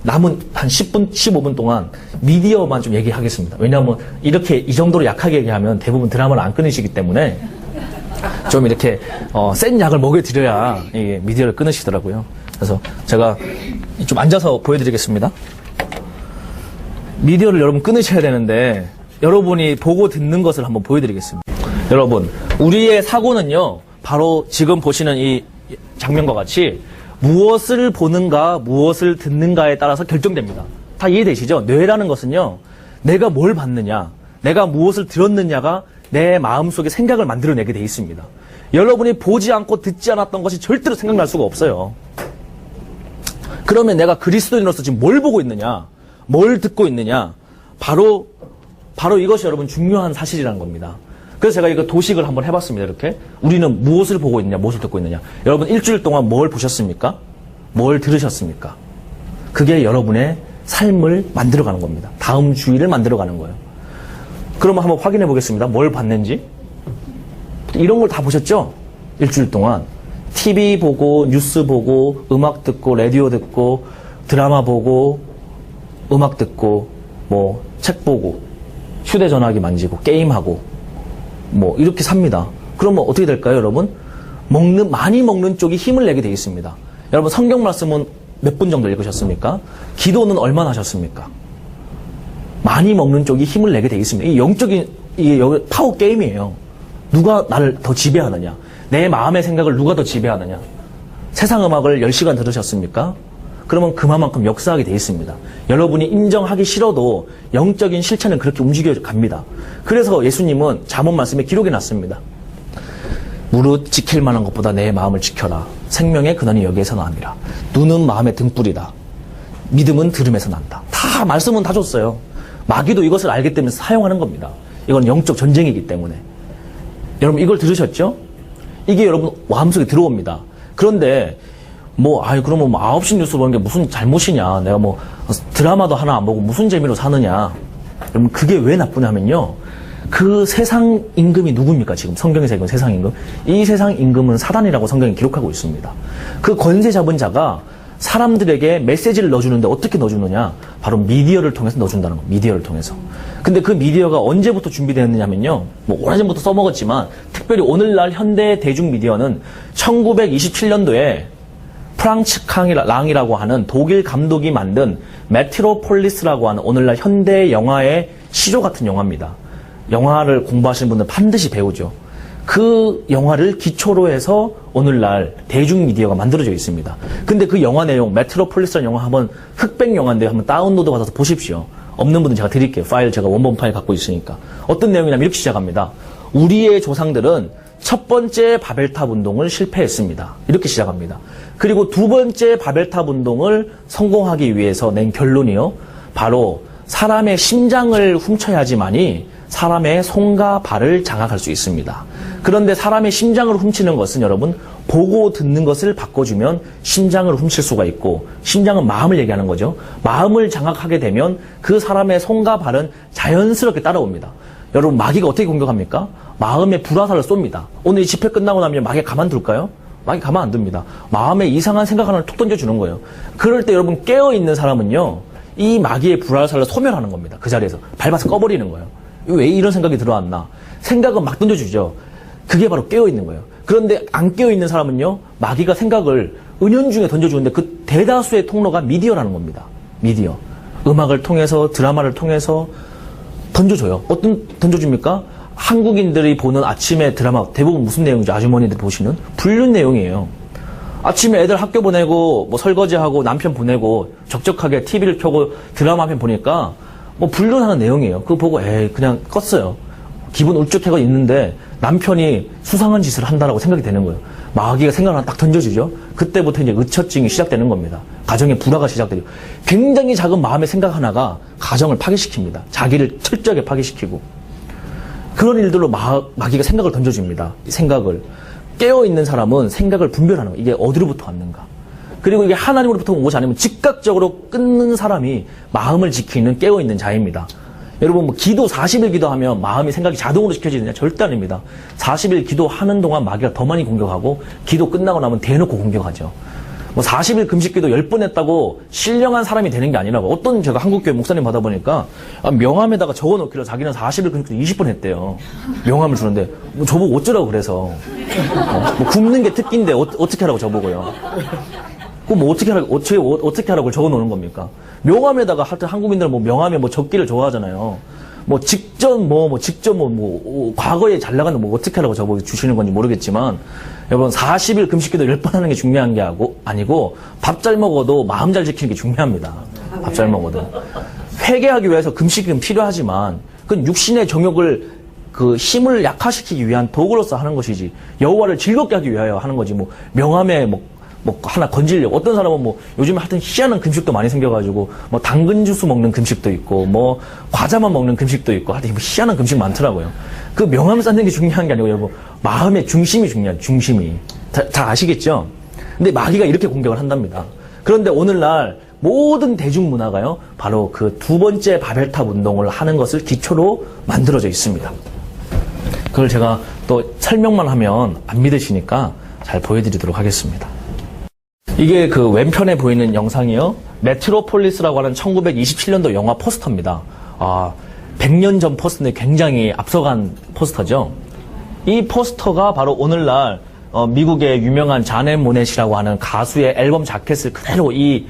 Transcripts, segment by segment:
남은 한 10분, 15분 동안 미디어만 좀 얘기하겠습니다. 왜냐하면 이렇게 이 정도로 약하게 얘기하면 대부분 드라마를 안 끊으시기 때문에 좀 이렇게 센 약을 먹여드려야 이 미디어를 끊으시더라고요. 그래서 제가 좀 앉아서 보여드리겠습니다. 미디어를 여러분 끊으셔야 되는데 여러분이 보고 듣는 것을 한번 보여드리겠습니다. 여러분, 우리의 사고는요, 바로 지금 보시는 이 장면과 같이 무엇을 보는가, 무엇을 듣는가에 따라서 결정됩니다. 다 이해되시죠? 뇌라는 것은요, 내가 뭘 봤느냐, 내가 무엇을 들었느냐가 내 마음속에 생각을 만들어내게 돼 있습니다. 여러분이 보지 않고 듣지 않았던 것이 절대로 생각날 수가 없어요. 그러면 내가 그리스도인으로서 지금 뭘 보고 있느냐, 뭘 듣고 있느냐, 바로 이것이 여러분 중요한 사실이라는 겁니다. 그래서 제가 이거 도식을 한번 해봤습니다. 이렇게 우리는 무엇을 보고 있느냐, 무엇을 듣고 있느냐. 여러분 일주일 동안 뭘 보셨습니까? 뭘 들으셨습니까? 그게 여러분의 삶을 만들어가는 겁니다. 다음 주일을 만들어가는 거예요. 그러면 한번 확인해 보겠습니다. 뭘 봤는지. 이런 걸 다 보셨죠? 일주일 동안 TV 보고, 뉴스 보고, 음악 듣고, 라디오 듣고, 드라마 보고, 음악 듣고, 뭐 책 보고, 휴대전화기 만지고, 게임하고, 뭐 이렇게 삽니다. 그러면 어떻게 될까요, 여러분? 많이 먹는 쪽이 힘을 내게 돼 있습니다. 여러분 성경 말씀은 몇 분 정도 읽으셨습니까? 기도는 얼마나 하셨습니까? 많이 먹는 쪽이 힘을 내게 돼 있습니다. 이 영적인 파워 게임이에요. 누가 나를 더 지배하느냐? 내 마음의 생각을 누가 더 지배하느냐? 세상 음악을 10시간 들으셨습니까? 그러면 그만큼 역사하게 돼 있습니다. 여러분이 인정하기 싫어도 영적인 실체는 그렇게 움직여 갑니다. 그래서 예수님은 잠언 말씀에 기록해 놨습니다. 무릇 지킬 만한 것보다 내 마음을 지켜라. 생명의 근원이 여기에서 나옵니다. 눈은 마음의 등불이다. 믿음은 들음에서 난다. 다 말씀은 다 줬어요. 마귀도 이것을 알기 때문에 사용하는 겁니다. 이건 영적 전쟁이기 때문에. 여러분 이걸 들으셨죠? 이게 여러분 마음속에 들어옵니다. 그런데 그러면 9시 뉴스 보는 게 무슨 잘못이냐. 내가 드라마도 하나 안 보고 무슨 재미로 사느냐. 여러분, 그게 왜 나쁘냐면요. 그 세상 임금이 누굽니까? 지금 성경에서 읽은 세상 임금. 이 세상 임금은 사단이라고 성경이 기록하고 있습니다. 그 권세 잡은 자가 사람들에게 메시지를 넣어주는데 어떻게 넣어주느냐? 바로 미디어를 통해서 넣어준다는 겁니다. 미디어를 통해서. 근데 그 미디어가 언제부터 준비되었느냐면요. 오래전부터 써먹었지만 특별히 오늘날 현대 대중 미디어는 1927년도에 프랑츠 랑이라고 하는 독일 감독이 만든 메트로폴리스라고 하는 오늘날 현대 영화의 시조 같은 영화입니다. 영화를 공부하시는 분들은 반드시 배우죠. 그 영화를 기초로 해서 오늘날 대중미디어가 만들어져 있습니다. 근데 그 영화 내용, 메트로폴리스라는 영화 한번 흑백 영화인데 한번 다운로드 받아서 보십시오. 없는 분은 제가 드릴게요. 파일 제가 원본 파일 갖고 있으니까. 어떤 내용이냐면 이렇게 시작합니다. 우리의 조상들은 첫 번째 바벨탑 운동을 실패했습니다. 이렇게 시작합니다. 그리고 두 번째 바벨탑 운동을 성공하기 위해서 낸 결론이요. 바로 사람의 심장을 훔쳐야지만이 사람의 손과 발을 장악할 수 있습니다. 그런데 사람의 심장을 훔치는 것은 여러분 보고 듣는 것을 바꿔주면 심장을 훔칠 수가 있고 심장은 마음을 얘기하는 거죠. 마음을 장악하게 되면 그 사람의 손과 발은 자연스럽게 따라옵니다. 여러분 마귀가 어떻게 공격합니까? 마음에 불화살을 쏩니다. 오늘 이 집회 끝나고 나면 마귀가 가만둘까요? 마귀 가만 안 둡니다. 마음에 이상한 생각 하나를 툭 던져주는 거예요. 그럴 때 여러분 깨어있는 사람은요. 이 마귀의 불화살을 소멸하는 겁니다. 그 자리에서 밟아서 꺼버리는 거예요. 왜 이런 생각이 들어왔나? 생각은 막 던져주죠. 그게 바로 깨어있는 거예요. 그런데 안 깨어있는 사람은요. 마귀가 생각을 은연중에 던져주는데 그 대다수의 통로가 미디어라는 겁니다. 미디어. 음악을 통해서 드라마를 통해서 던져줘요. 어떤 던져줍니까? 한국인들이 보는 아침에 드라마 대부분 무슨 내용이죠? 아주머니들 보시는 불륜 내용이에요. 아침에 애들 학교 보내고 설거지하고 남편 보내고 적적하게 TV를 켜고 드라마 한 편 보니까 불륜하는 내용이에요. 그거 보고 그냥 껐어요. 기분 울적해가 있는데 남편이 수상한 짓을 한다라고 생각이 되는 거예요. 마귀가 생각을 하나 딱 던져주죠. 그때부터 이제 의처증이 시작되는 겁니다. 가정의 불화가 시작되죠. 굉장히 작은 마음의 생각 하나가 가정을 파괴시킵니다. 자기를 철저하게 파괴시키고. 그런 일들로 마귀가 생각을 던져줍니다. 생각을. 깨어있는 사람은 생각을 분별하는 거예요. 이게 어디로부터 왔는가. 그리고 이게 하나님으로부터 온 것이 아니면 즉각적으로 끊는 사람이 마음을 지키는 깨어있는 자입니다. 여러분 기도 40일 기도하면 마음이 생각이 자동으로 지켜지느냐? 절대 아닙니다. 40일 기도하는 동안 마귀가 더 많이 공격하고 기도 끝나고 나면 대놓고 공격하죠. 뭐 40일 금식기도 10번 했다고 신령한 사람이 되는 게 아니라고. 어떤 제가 한국교회 목사님 받아보니까 명함에다가 적어놓기로 자기는 40일 금식기도 20번 했대요. 명함을 주는데 뭐 저보고 어쩌라고 그래서. 뭐 굶는 게 특기인데 어떻게 하라고 저보고요. 뭐 어떻게 하라고 적어놓는 겁니까? 명함에다가 하여튼 한국인들은 뭐 명함에 뭐 적기를 좋아하잖아요. 뭐 직접 과거에 잘 나가는 뭐 어떻게 하라고 저보고 주시는 건지 모르겠지만 여러분 40일 금식기도 10번 하는 게 중요한 게 아니고 밥 잘 먹어도 마음 잘 지키는 게 중요합니다. 밥 잘 먹어도. 회개하기 위해서 금식은 필요하지만 그건 육신의 정욕을 그 힘을 약화시키기 위한 도구로서 하는 것이지 여호와를 즐겁게 하기 위하여 하는 거지 뭐 명함에 뭐 하나 건지려고. 어떤 사람은 뭐 요즘에 하여튼 희한한 금식도 많이 생겨가지고 뭐 당근 주스 먹는 금식도 있고 뭐 과자만 먹는 금식도 있고 하여튼 뭐 희한한 금식 많더라고요. 그 명함 쌓는 게 중요한 게 아니고 여러분 마음의 중심이 중요해요. 중심이. 다 아시겠죠? 근데 마귀가 이렇게 공격을 한답니다. 그런데 오늘날 모든 대중문화가요 바로 그 두 번째 바벨탑 운동을 하는 것을 기초로 만들어져 있습니다. 그걸 제가 또 설명만 하면 안 믿으시니까 잘 보여드리도록 하겠습니다. 이게 그 왼편에 보이는 영상이요. 메트로폴리스라고 하는 1927년도 영화 포스터입니다. 100년 전 포스터인데 굉장히 앞서간 포스터죠. 이 포스터가 바로 오늘날 미국의 유명한 자넷 모넷이라고 하는 가수의 앨범 자켓을 그대로 이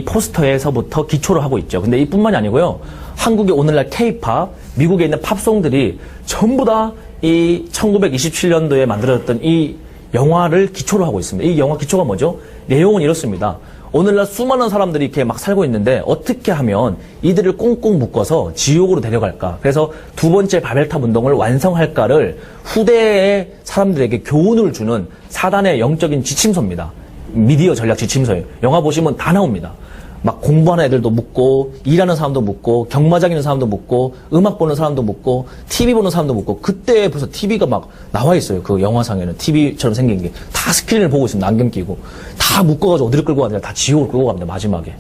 포스터에서부터 기초로 하고 있죠. 근데 이뿐만이 아니고요. 한국의 오늘날 K-팝, 미국에 있는 팝송들이 전부 다 이 1927년도에 만들어졌던 이 영화를 기초로 하고 있습니다. 이 영화 기초가 뭐죠? 내용은 이렇습니다. 오늘날 수많은 사람들이 이렇게 막 살고 있는데 어떻게 하면 이들을 꽁꽁 묶어서 지옥으로 데려갈까? 그래서 두 번째 바벨탑 운동을 완성할까를 후대의 사람들에게 교훈을 주는 사단의 영적인 지침서입니다. 미디어 전략 지침서예요. 영화 보시면 다 나옵니다. 막 공부하는 애들도 묻고 일하는 사람도 묻고 경마장 있는 사람도 묻고 음악 보는 사람도 묻고 TV 보는 사람도 묻고 그때 벌써 TV가 막 나와 있어요. 그 영화상에는 TV처럼 생긴 게 다 스크린을 보고 있습니다. 안경 끼고 다 묶어가지고 어디를 끌고 가냐 다 지옥을 끌고 갑니다. 마지막에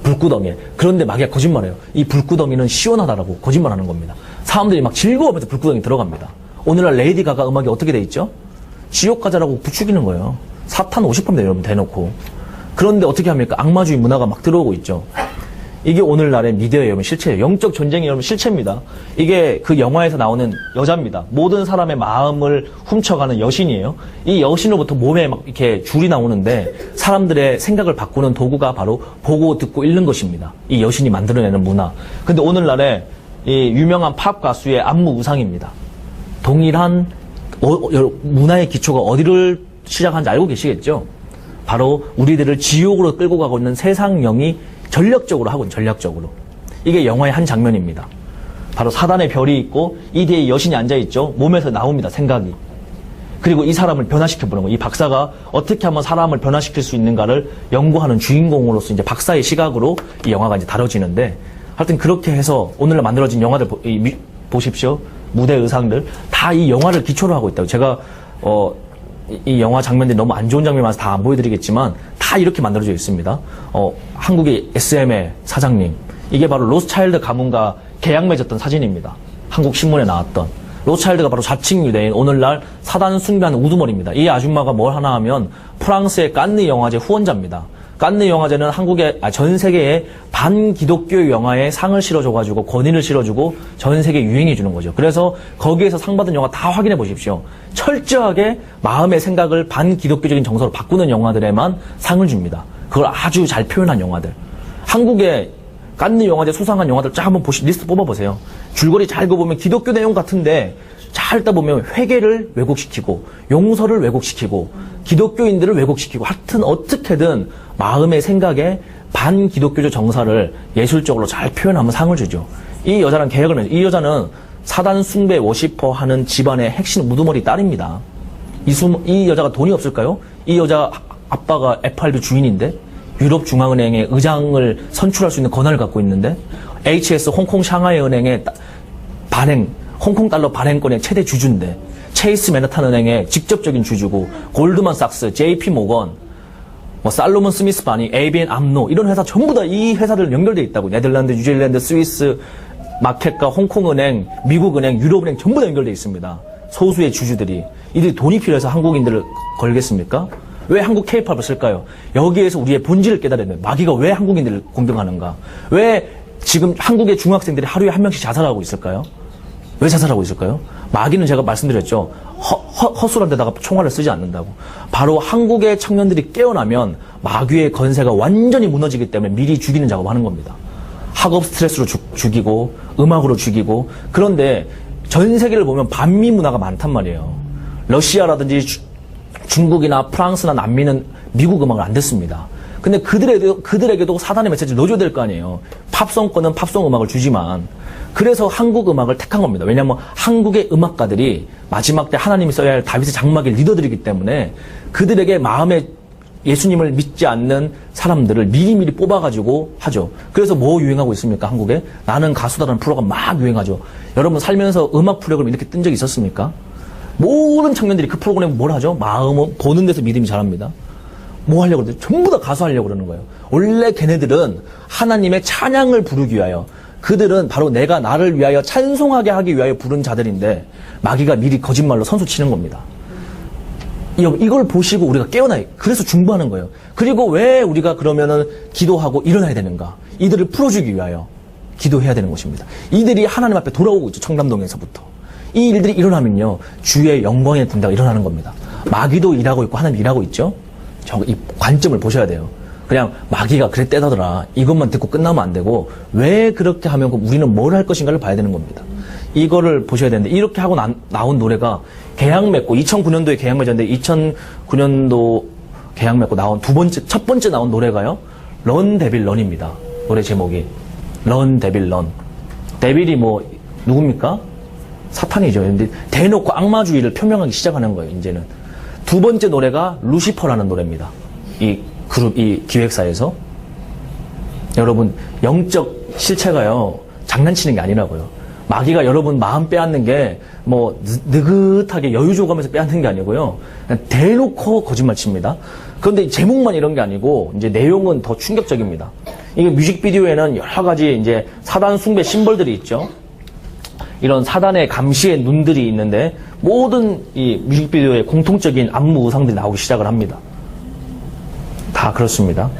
불구덩이에. 그런데 마귀가 거짓말해요. 이 불구덩이는 시원하다라고 거짓말하는 겁니다. 사람들이 막 즐거워하면서 불구덩이 들어갑니다. 오늘날 레이디 가가 음악이 어떻게 돼 있죠? 지옥 가자라고 부추기는 거예요. 사탄 50% 여러분 대놓고. 그런데 어떻게 합니까? 악마주의 문화가 막 들어오고 있죠. 이게 오늘날의 미디어의 여러분 실체예요. 영적 전쟁이 여러분 실체입니다. 이게 그 영화에서 나오는 여자입니다. 모든 사람의 마음을 훔쳐가는 여신이에요. 이 여신으로부터 몸에 막 이렇게 줄이 나오는데 사람들의 생각을 바꾸는 도구가 바로 보고 듣고 읽는 것입니다. 이 여신이 만들어내는 문화. 근데 오늘날의 이 유명한 팝 가수의 안무 의상입니다. 동일한 문화의 기초가 어디를 시작한지 알고 계시겠죠? 바로 우리들을 지옥으로 끌고 가고 있는 세상령이 전략적으로 하고 있는 전략적으로. 이게 영화의 한 장면입니다. 바로 사단의 별이 있고 이 뒤에 여신이 앉아있죠. 몸에서 나옵니다. 생각이. 그리고 이 사람을 변화시켜보는 거예요. 이 박사가 어떻게 하면 사람을 변화시킬 수 있는가를 연구하는 주인공으로서 이제 박사의 시각으로 이 영화가 이제 다뤄지는데 하여튼 그렇게 해서 오늘날 만들어진 영화들 보십시오. 무대 의상들 다 이 영화를 기초로 하고 있다고. 제가 이 영화 장면들이 너무 안 좋은 장면이 많아서 다 안 보여드리겠지만 다 이렇게 만들어져 있습니다. 한국의 SM의 사장님, 이게 바로 로스차일드 가문과 계약 맺었던 사진입니다. 한국 신문에 나왔던. 로스차일드가 바로 자칭 유대인, 오늘날 사단 숭배하는 우두머리입니다. 이 아줌마가 뭘 하나 하면 프랑스의 깐느 영화제 후원자입니다. 깐느 영화제는 전 세계에 반기독교 영화에 상을 실어줘가지고 권위를 실어주고 전 세계 유행해 주는 거죠. 그래서 거기에서 상 받은 영화 다 확인해 보십시오. 철저하게 마음의 생각을 반기독교적인 정서로 바꾸는 영화들에만 상을 줍니다. 그걸 아주 잘 표현한 영화들. 한국의 깐느 영화제 수상한 영화들 쫙 한번 리스트 뽑아보세요. 줄거리 잘 읽어보면 기독교 내용 같은데 잘 읽다 보면 회개를 왜곡시키고 용서를 왜곡시키고 기독교인들을 왜곡시키고 하여튼 어떻게든 마음의 생각에 반기독교적 정서를 예술적으로 잘 표현하면 상을 주죠. 이 여자랑 계약을 해요. 이 여자는 사단 숭배 워시퍼 하는 집안의 핵심 우두머리 딸입니다. 이 여자가 돈이 없을까요? 이 여자 아빠가 FRB 주인인데 유럽중앙은행의 의장을 선출할 수 있는 권한을 갖고 있는데 HS 홍콩 샹하이 은행의 홍콩 달러 발행권의 최대 주주인데 체이스 맨하탄 은행의 직접적인 주주고 골드만삭스, JP 모건, 살로몬 스미스 바니, ABN 암로 이런 회사 전부 다 이 회사들 연결돼 있다고. 네덜란드, 뉴질랜드, 스위스 마켓과 홍콩은행, 미국은행, 유럽은행 전부 다 연결돼 있습니다. 소수의 주주들이. 이들이 돈이 필요해서 한국인들을 걸겠습니까? 왜 한국 케이팝을 쓸까요? 여기에서 우리의 본질을 깨달아야 돼요. 마귀가 왜 한국인들을 공격하는가? 왜 지금 한국의 중학생들이 하루에 한 명씩 자살하고 있을까요? 왜 자살하고 있을까요? 마귀는 제가 말씀드렸죠. 헛술한 데다가 총알을 쓰지 않는다고. 바로 한국의 청년들이 깨어나면 마귀의 건세가 완전히 무너지기 때문에 미리 죽이는 작업을 하는 겁니다. 학업 스트레스로 죽이고 음악으로 죽이고. 그런데 전 세계를 보면 반미 문화가 많단 말이에요. 러시아라든지 중국이나 프랑스나 남미는 미국 음악을 안 듣습니다. 근데 그들에게도 사단의 메시지를 넣어줘야 될 거 아니에요. 팝송권은 팝송 음악을 주지만. 그래서 한국 음악을 택한 겁니다. 왜냐하면 한국의 음악가들이 마지막 때 하나님이 써야 할 다윗의 장막의 리더들이기 때문에 그들에게 마음에 예수님을 믿지 않는 사람들을 미리미리 뽑아가지고 하죠. 그래서 뭐 유행하고 있습니까? 한국에? 나는 가수다라는 프로가 막 유행하죠. 여러분 살면서 음악 프로그램 이렇게 뜬 적이 있었습니까? 모든 청년들이 그 프로그램 뭘 하죠? 마음은 보는 데서 믿음이 자랍니다. 뭐 하려고 그러죠? 전부 다 가수 하려고 그러는 거예요. 원래 걔네들은 하나님의 찬양을 부르기 위하여, 그들은 바로 내가 나를 위하여 찬송하게 하기 위하여 부른 자들인데 마귀가 미리 거짓말로 선수 치는 겁니다. 이걸 보시고 우리가 깨어나요. 그래서 중보하는 거예요. 그리고 왜 우리가 그러면은 기도하고 일어나야 되는가? 이들을 풀어주기 위하여 기도해야 되는 것입니다. 이들이 하나님 앞에 돌아오고 있죠. 청담동에서부터. 이 일들이 일어나면요, 주의 영광의 군대가 일어나는 겁니다. 마귀도 일하고 있고 하나님 일하고 있죠. 이 관점을 보셔야 돼요. 그냥 마귀가 그랬대더라 이것만 듣고 끝나면 안 되고 왜 그렇게 하면 우리는 뭘 할 것인가를 봐야 되는 겁니다. 이거를 보셔야 되는데, 이렇게 하고 나온 노래가 계약 맺고 2009년도에 계약 맺었는데 2009년도 계약 맺고 나온 첫 번째 나온 노래가요, 런 데빌 런입니다. 노래 제목이 런 데빌 런. 데빌이 뭐 누굽니까? 사탄이죠. 근데 대놓고 악마주의를 표명하기 시작하는 거예요. 이제는 두 번째 노래가 루시퍼라는 노래입니다. 이 기획사에서. 여러분, 영적 실체가요, 장난치는 게 아니라고요. 마귀가 여러분 마음 빼앗는 게 뭐 느긋하게 여유 줘가면서 빼앗는 게 아니고요, 그냥 대놓고 거짓말 칩니다. 그런데 제목만 이런 게 아니고 이제 내용은 더 충격적입니다. 이게 뮤직비디오에는 여러 가지 이제 사단 숭배 심벌들이 있죠. 이런 사단의 감시의 눈들이 있는데 모든 이 뮤직비디오에 공통적인 안무 의상들이 나오기 시작을 합니다. 다 그렇습니다.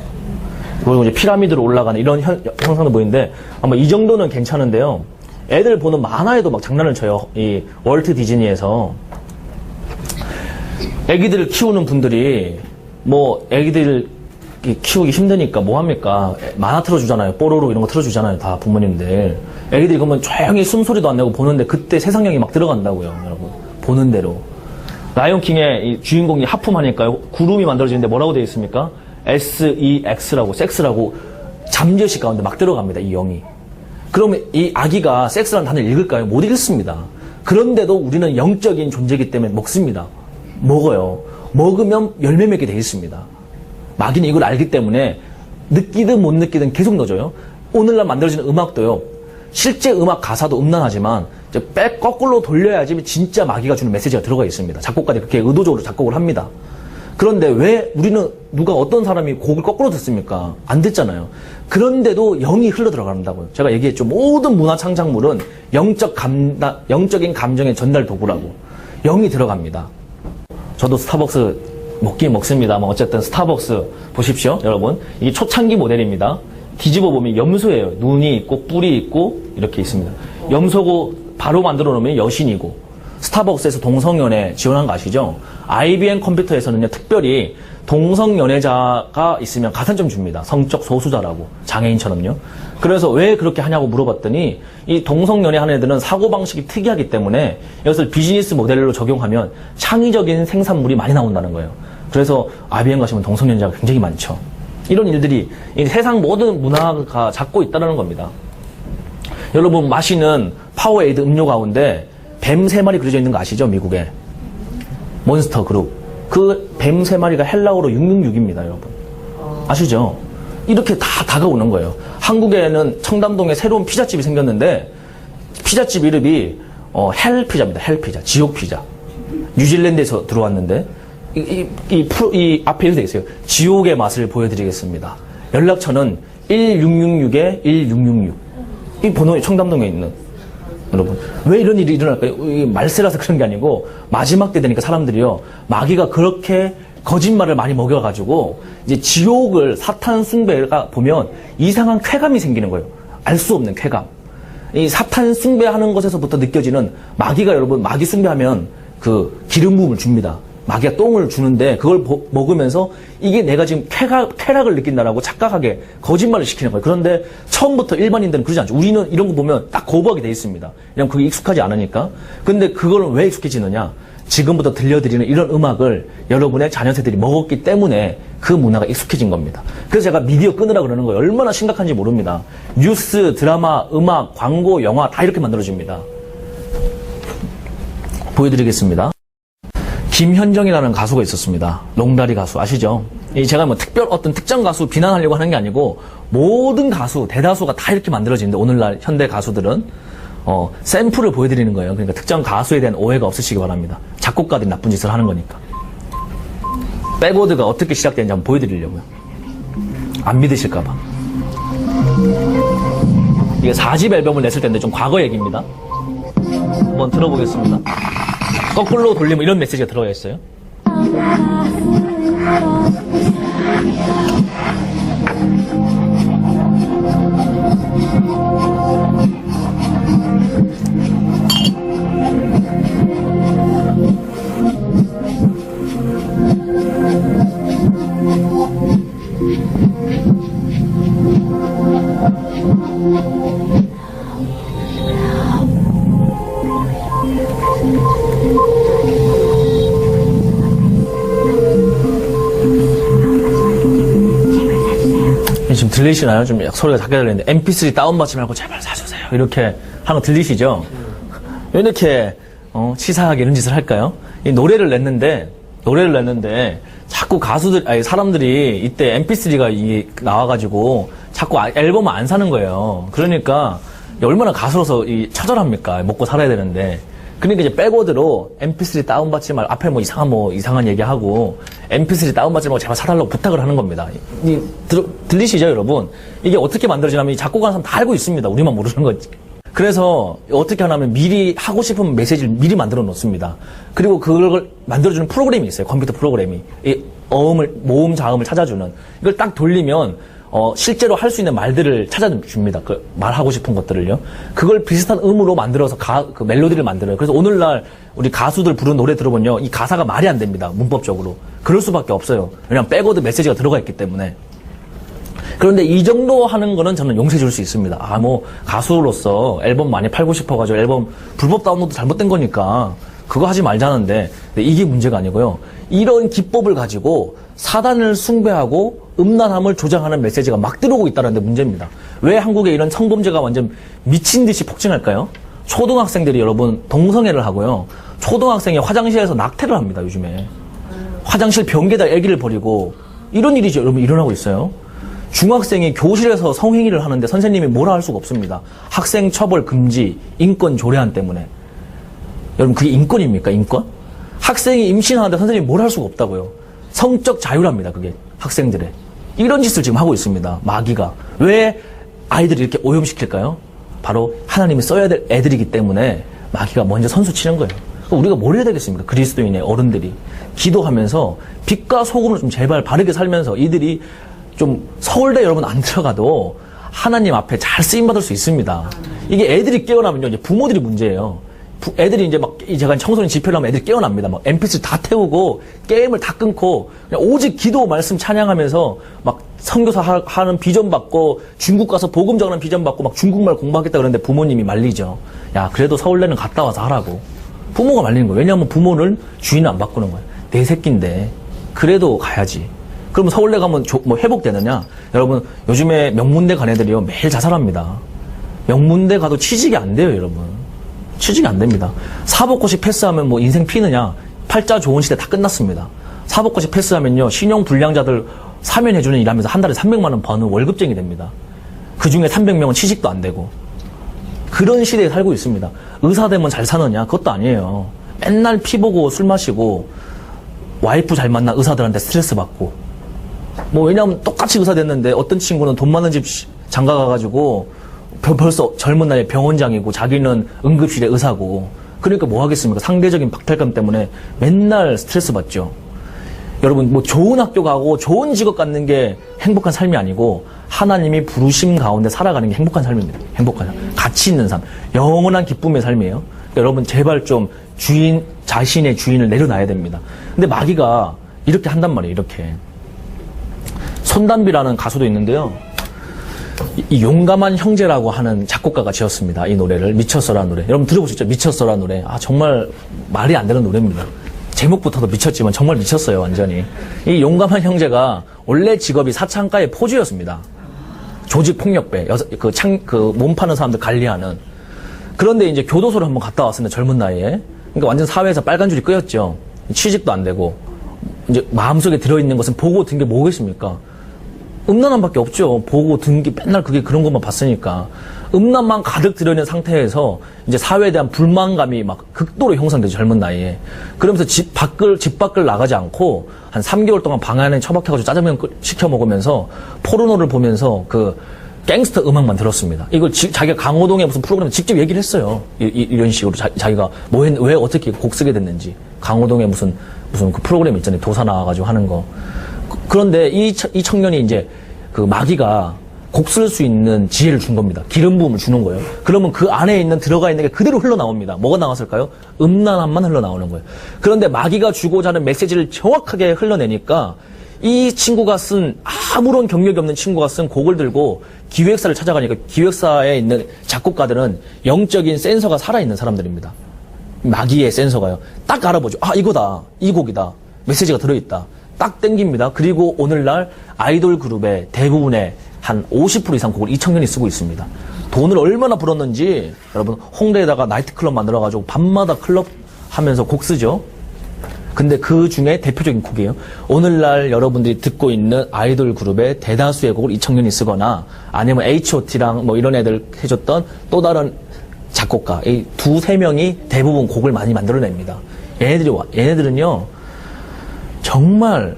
그리고 이제 피라미드로 올라가는 이런 형상도 보이는데 아마 이 정도는 괜찮은데요. 애들 보는 만화에도 막 장난을 쳐요. 이 월트 디즈니에서 애기들을 키우는 분들이 뭐 애기들 키우기 힘드니까 뭐 합니까? 만화 틀어주잖아요. 뽀로로 이런 거 틀어주잖아요. 다 부모님들. 애기들이 그러면 조용히 숨소리도 안 내고 보는데 그때 세상령이 막 들어간다고요. 여러분. 보는 대로. 라이온킹의 이 주인공이 하품하니까요, 구름이 만들어지는데 뭐라고 되어 있습니까? SEX라고, 섹스라고 잠재의식 가운데 막 들어갑니다. 이 영이. 그러면 이 아기가 섹스라는 단어를 읽을까요? 못 읽습니다. 그런데도 우리는 영적인 존재이기 때문에 먹습니다. 먹어요. 먹으면 열매 맺게 되어 있습니다. 마귀는 이걸 알기 때문에 느끼든 못 느끼든 계속 넣어줘요. 오늘날 만들어지는 음악도요, 실제 음악 가사도 음란하지만 거꾸로 돌려야지 진짜 마귀가 주는 메시지가 들어가 있습니다. 작곡가들이 그렇게 의도적으로 작곡을 합니다. 그런데 왜 우리는 어떤 사람이 곡을 거꾸로 듣습니까? 안 듣잖아요. 그런데도 영이 흘러 들어간다고요. 제가 얘기했죠. 모든 문화 창작물은 영적인 감정의 전달 도구라고. 영이 들어갑니다. 저도 스타벅스 먹긴 먹습니다만 어쨌든 스타벅스 보십시오. 여러분, 이게 초창기 모델입니다. 뒤집어 보면 염소예요. 눈이 있고 뿔이 있고 이렇게 있습니다. 염소고 바로 만들어 놓으면 여신이고. 스타벅스에서 동성연애 지원한 거 아시죠? IBM 컴퓨터에서는요, 특별히 동성연애자가 있으면 가산점 줍니다. 성적 소수자라고. 장애인처럼요. 그래서 왜 그렇게 하냐고 물어봤더니 이 동성연애 하는 애들은 사고방식이 특이하기 때문에 이것을 비즈니스 모델로 적용하면 창의적인 생산물이 많이 나온다는 거예요. 그래서 IBM 가시면 동성연애자가 굉장히 많죠. 이런 일들이 이 세상 모든 문화가 잡고 있다는 겁니다. 여러분, 마시는 파워에이드 음료 가운데 뱀 3마리 그려져 있는 거 아시죠? 미국에. 몬스터 그룹. 그 뱀 3마리가 헬라어로 666입니다, 여러분. 아시죠? 이렇게 다 다가오는 거예요. 한국에는 청담동에 새로운 피자집이 생겼는데 피자집 이름이 헬피자입니다. 헬피자. 지옥피자. 뉴질랜드에서 들어왔는데 이 앞에 이렇게 되어 있어요. 지옥의 맛을 보여드리겠습니다. 연락처는 1666-1666. 이 번호에 청담동에 있는. 여러분, 왜 이런 일이 일어날까요? 말세라서 그런 게 아니고 마지막 때 되니까 사람들이요, 마귀가 그렇게 거짓말을 많이 먹여가지고 이제 지옥을 사탄 숭배가 보면 이상한 쾌감이 생기는 거예요. 알 수 없는 쾌감. 이 사탄 숭배하는 것에서부터 느껴지는 마귀가 여러분 마귀 숭배하면 그 기름 부음을 줍니다. 마귀가 똥을 주는데 그걸 먹으면서 이게 내가 지금 쾌락을 느낀다라고 착각하게 거짓말을 시키는 거예요. 그런데 처음부터 일반인들은 그러지 않죠. 우리는 이런 거 보면 딱 거부하게 돼 있습니다. 왜냐면 그게 익숙하지 않으니까. 근데 그거는 왜 익숙해지느냐? 지금부터 들려드리는 이런 음악을 여러분의 자녀 세들이 먹었기 때문에 그 문화가 익숙해진 겁니다. 그래서 제가 미디어 끊으라 그러는 거예요. 얼마나 심각한지 모릅니다. 뉴스, 드라마, 음악, 광고, 영화 다 이렇게 만들어집니다. 보여드리겠습니다. 김현정이라는 가수가 있었습니다. 롱다리 가수 아시죠? 제가 뭐 어떤 특정 가수 비난하려고 하는 게 아니고 모든 가수, 대다수가 다 이렇게 만들어지는데 오늘날 현대 가수들은 샘플을 보여드리는 거예요. 그러니까 특정 가수에 대한 오해가 없으시기 바랍니다. 작곡가들이 나쁜 짓을 하는 거니까. 백워드가 어떻게 시작되는지 한번 보여드리려고요. 안 믿으실까봐. 이게 4집 앨범을 냈을 텐데 좀 과거 얘기입니다. 한번 들어보겠습니다. 거꾸로 돌리면 이런 메시지가 들어가 있어요. 지금 들리시나요? 좀 소리가 작게 들리는데 mp3 다운받지 말고 제발 사주세요 이렇게 하는 거 들리시죠? 왜 이렇게 치사하게 이런 짓을 할까요? 이 노래를 냈는데 자꾸 사람들이 이때 mp3가 나와가지고 자꾸 앨범을 안 사는 거예요. 그러니까 얼마나 가수로서 처절합니까? 먹고 살아야 되는데. 그러니까 이제 백워드로 mp3 다운받지 말고 앞에 이상한 얘기하고 mp3 다운받지 말고 제발 사달라고 부탁을 하는 겁니다. 들리시죠, 여러분? 이게 어떻게 만들어지냐면 이 작곡하는 사람 다 알고 있습니다. 우리만 모르는 거지. 그래서 어떻게 하냐면 미리 하고 싶은 메시지를 미리 만들어 놓습니다. 그리고 그걸 만들어주는 프로그램이 있어요. 컴퓨터 프로그램이. 이 모음, 자음을 찾아주는. 이걸 딱 돌리면 실제로 할 수 있는 말들을 찾아줍니다. 그 말하고 싶은 것들을요. 그걸 비슷한 음으로 만들어서 그 멜로디를 만들어요. 그래서 오늘날 우리 가수들 부르는 노래 들어보면요. 이 가사가 말이 안 됩니다. 문법적으로. 그럴 수밖에 없어요. 왜냐면 백워드 메시지가 들어가 있기 때문에. 그런데 이 정도 하는 거는 저는 용서해 줄 수 있습니다. 가수로서 앨범 많이 팔고 싶어가지고 앨범 불법 다운로드 잘못된 거니까 그거 하지 말자는데 이게 문제가 아니고요. 이런 기법을 가지고 사단을 숭배하고 음란함을 조장하는 메시지가 막 들어오고 있다는 데 문제입니다. 왜 한국에 이런 성범죄가 완전 미친 듯이 폭증할까요? 초등학생들이 여러분 동성애를 하고요. 초등학생이 화장실에서 낙태를 합니다. 요즘에. 화장실 변기에다 애기를 버리고 이런 일이 여러분 일어나고 있어요. 중학생이 교실에서 성행위를 하는데 선생님이 뭐라 할 수가 없습니다. 학생 처벌 금지, 인권 조례안 때문에. 여러분 그게 인권입니까? 인권? 학생이 임신하는데 선생님이 뭘 할 수가 없다고요. 성적 자유랍니다. 그게 학생들의. 이런 짓을 지금 하고 있습니다. 마귀가. 왜 아이들이 이렇게 오염시킬까요? 바로 하나님이 써야 될 애들이기 때문에 마귀가 먼저 선수 치는 거예요. 우리가 뭘 해야 되겠습니까? 그리스도인의 어른들이. 기도하면서 빛과 소금을 좀 제발 바르게 살면서 이들이 좀 서울대 여러분 안 들어가도 하나님 앞에 잘 쓰임받을 수 있습니다. 이게 애들이 깨어나면요. 이제 부모들이 문제예요. 애들이 이제 제가 청소년 집회를 하면 애들이 깨어납니다. mp3 다 태우고, 게임을 다 끊고, 그냥 오직 기도, 말씀 찬양하면서, 선교사 하는 비전 받고, 중국 가서 복음 전하는 비전 받고, 중국말 공부하겠다 그러는데 부모님이 말리죠. 야, 그래도 서울대는 갔다 와서 하라고. 부모가 말리는 거예요. 왜냐하면 부모는 주인을 안 바꾸는 거예요. 내 새끼인데, 그래도 가야지. 그러면 서울대 가면 회복되느냐? 여러분, 요즘에 명문대 간 애들이요, 매일 자살합니다. 명문대 가도 취직이 안 돼요, 여러분. 취직이 안 됩니다. 사법고시 패스하면 인생 피느냐? 팔자 좋은 시대 다 끝났습니다. 사법고시 패스하면요, 신용 불량자들 사면해주는 일하면서 한 달에 300만 원 버는 월급쟁이 됩니다. 그 중에 300명은 취직도 안 되고. 그런 시대에 살고 있습니다. 의사 되면 잘 사느냐? 그것도 아니에요. 맨날 피 보고 술 마시고, 와이프 잘 만나 의사들한테 스트레스 받고. 왜냐면 똑같이 의사 됐는데 어떤 친구는 돈 많은 집 장가 가가지고 벌써 젊은 나이에 병원장이고 자기는 응급실에 의사고. 그러니까 뭐 하겠습니까? 상대적인 박탈감 때문에 맨날 스트레스 받죠. 여러분 뭐 좋은 학교 가고 좋은 직업 갖는 게 행복한 삶이 아니고 하나님이 부르심 가운데 살아가는 게 행복한 삶입니다. 행복한 삶. 가치 있는 삶. 영원한 기쁨의 삶이에요. 그러니까 여러분 제발 좀 자신의 주인을 내려놔야 됩니다. 근데 마귀가 이렇게 한단 말이에요. 이렇게. 손담비라는 가수도 있는데요. 이 용감한 형제라고 하는 작곡가가 지었습니다. 이 노래를. 미쳤어라 노래. 여러분 들어보셨죠? 미쳤어라 노래. 정말 말이 안 되는 노래입니다. 제목부터도 미쳤지만 정말 미쳤어요. 완전히. 이 용감한 형제가 원래 직업이 사창가의 포주였습니다. 조직폭력배. 몸 파는 사람들 관리하는. 그런데 이제 교도소를 한번 갔다 왔습니다. 젊은 나이에. 그러니까 완전 사회에서 빨간 줄이 끄였죠. 취직도 안 되고. 이제 마음속에 들어있는 것은 보고 든 게 뭐겠습니까? 음란함밖에 없죠. 보고 든 게 맨날 그런 것만 봤으니까. 음란만 가득 들어있는 상태에서 이제 사회에 대한 불만감이 막 극도로 형성되죠. 젊은 나이에. 그러면서 집 밖을 나가지 않고 한 3개월 동안 방 안에 처박혀가지고 짜장면 시켜 먹으면서 포르노를 보면서 갱스터 음악만 들었습니다. 이걸 자기가 강호동의 무슨 프로그램에 직접 얘기를 했어요. 이런 식으로 자기가 왜 어떻게 곡 쓰게 됐는지. 강호동의 무슨 그 프로그램 있잖아요. 도사 나와가지고 하는 거. 그런데 이 청년이 이제 마귀가 곡 쓸 수 있는 지혜를 준 겁니다. 기름 부음을 주는 거예요. 그러면 그 안에 들어가 있는 게 그대로 흘러나옵니다. 뭐가 나왔을까요? 음란함만 흘러나오는 거예요. 그런데 마귀가 주고자 하는 메시지를 정확하게 흘러내니까 이 친구가 쓴 아무런 경력이 없는 친구가 쓴 곡을 들고 기획사를 찾아가니까 기획사에 있는 작곡가들은 영적인 센서가 살아있는 사람들입니다. 마귀의 센서가요. 딱 알아보죠. 이거다. 이 곡이다. 메시지가 들어있다. 딱 땡깁니다. 그리고 오늘날 아이돌 그룹의 대부분의 한 50% 이상 곡을 이 청년이 쓰고 있습니다. 돈을 얼마나 벌었는지 여러분 홍대에다가 나이트클럽 만들어가지고 밤마다 클럽 하면서 곡 쓰죠. 근데 그 중에 대표적인 곡이에요. 오늘날 여러분들이 듣고 있는 아이돌 그룹의 대다수의 곡을 이 청년이 쓰거나 아니면 H.O.T랑 뭐 이런 애들 해줬던 또 다른 작곡가 이 두세 명이 대부분 곡을 많이 만들어냅니다. 얘네들은요 정말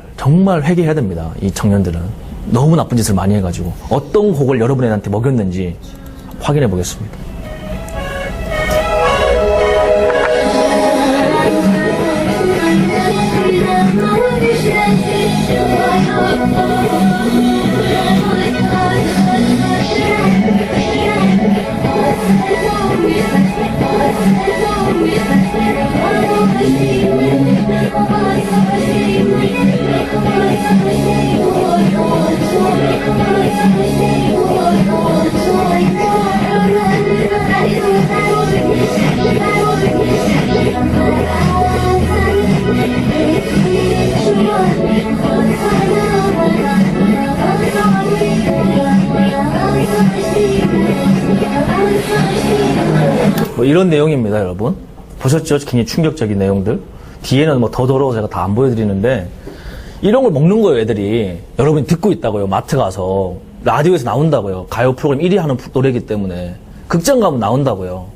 회개해야 됩니다. 이 청년들은 너무 나쁜 짓을 많이 해가지고 어떤 곡을 여러분 애한테 먹였는지 확인해 보겠습니다. 뭐 이런 내용입니다, 여러분. 보셨죠? 굉장히 충격적인 내용들. 뒤에는 뭐 더 더러워 제가 다 안 보여드리는데 이런 걸 먹는 거예요, 애들이. 여러분이 듣고 있다고요. 마트 가서 라디오에서 나온다고요. 가요 프로그램 1위 하는 노래이기 때문에 극장 가면 나온다고요.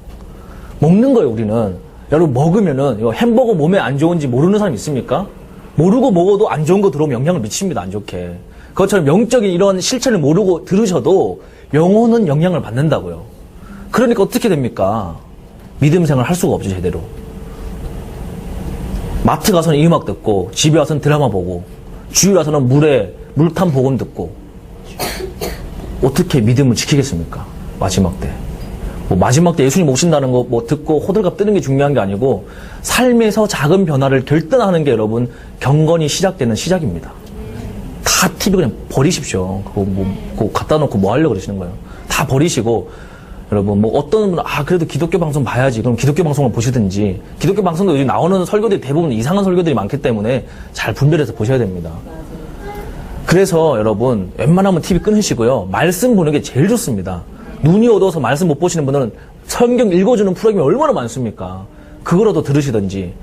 먹는 거예요, 우리는. 여러분 먹으면은 이거 햄버거 몸에 안 좋은지 모르는 사람 있습니까? 모르고 먹어도 안 좋은 거 들어오면 영향을 미칩니다, 안 좋게. 그것처럼 영적인 이런 실체를 모르고 들으셔도 영혼은 영향을 받는다고요. 그러니까 어떻게 됩니까? 믿음 생활 할 수가 없죠, 제대로. 마트 가서는 이 음악 듣고, 집에 와서는 드라마 보고, 주일 와서는 물탄 복음 듣고, 어떻게 믿음을 지키겠습니까? 마지막 때. 마지막 때 예수님 오신다는 거 듣고 호들갑 뜨는 게 중요한 게 아니고, 삶에서 작은 변화를 결단하는 게 여러분, 경건이 시작되는 시작입니다. 다 TV 그냥 버리십시오. 그거 갖다 놓고 뭐 하려고 그러시는 거예요? 다 버리시고, 여러분, 어떤 분은, 그래도 기독교 방송 봐야지. 그럼 기독교 방송을 보시든지. 기독교 방송도 요즘 나오는 설교들이 대부분 이상한 설교들이 많기 때문에 잘 분별해서 보셔야 됩니다. 그래서 여러분, 웬만하면 TV 끊으시고요. 말씀 보는 게 제일 좋습니다. 눈이 어두워서 말씀 못 보시는 분들은 성경 읽어주는 프로그램이 얼마나 많습니까? 그거라도 들으시든지,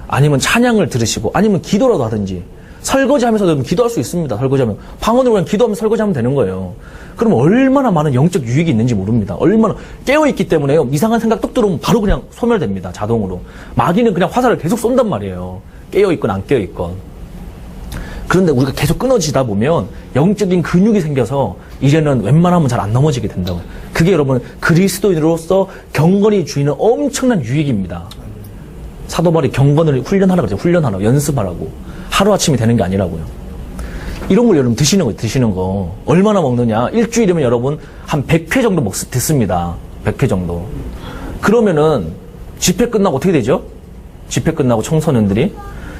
아니면 찬양을 들으시고, 아니면 기도라도 하든지. 설거지 하면서도 기도할 수 있습니다. 설거지하면. 방언으로 그냥 기도하면 설거지하면 되는 거예요. 그럼 얼마나 많은 영적 유익이 있는지 모릅니다. 얼마나 깨어있기 때문에요. 이상한 생각 뚝 들어오면 바로 그냥 소멸됩니다. 자동으로. 마귀는 그냥 화살을 계속 쏜단 말이에요. 깨어있건 안 깨어있건. 그런데 우리가 계속 끊어지다 보면 영적인 근육이 생겨서 이제는 웬만하면 잘 안 넘어지게 된다고요. 그게 여러분 그리스도인으로서 경건이 주는 엄청난 유익입니다. 사도 바울이 경건을 훈련하라고 그러죠. 훈련하라고. 연습하라고. 하루아침이 되는 게 아니라고요. 이런 걸 여러분 드시는 거. 얼마나 먹느냐? 일주일이면 여러분 한 100회 정도 듣습니다. 100회 정도. 그러면은 집회 끝나고 어떻게 되죠? 집회 끝나고 청소년들이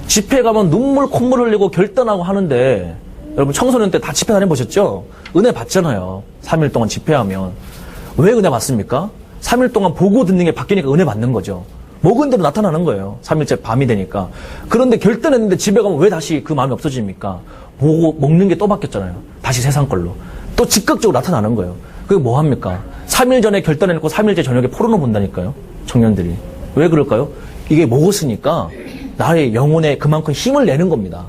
집회 가면 눈물 콧물 흘리고 결단하고 하는데 여러분 청소년 때 다 집회 다녀보셨죠? 은혜 받잖아요. 3일 동안 집회하면. 왜 은혜 받습니까? 3일 동안 보고 듣는 게 바뀌니까 은혜 받는 거죠. 먹은 대로 나타나는 거예요. 3일째 밤이 되니까. 그런데 결단했는데 집에 가면 왜 다시 그 마음이 없어집니까? 보고 먹는 게 또 바뀌었잖아요. 다시 세상 걸로. 또 즉각적으로 나타나는 거예요. 그게 뭐 합니까? 3일 전에 결단해놓고 3일째 저녁에 포르노 본다니까요. 청년들이. 왜 그럴까요? 이게 먹었으니까 나의 영혼에 그만큼 힘을 내는 겁니다.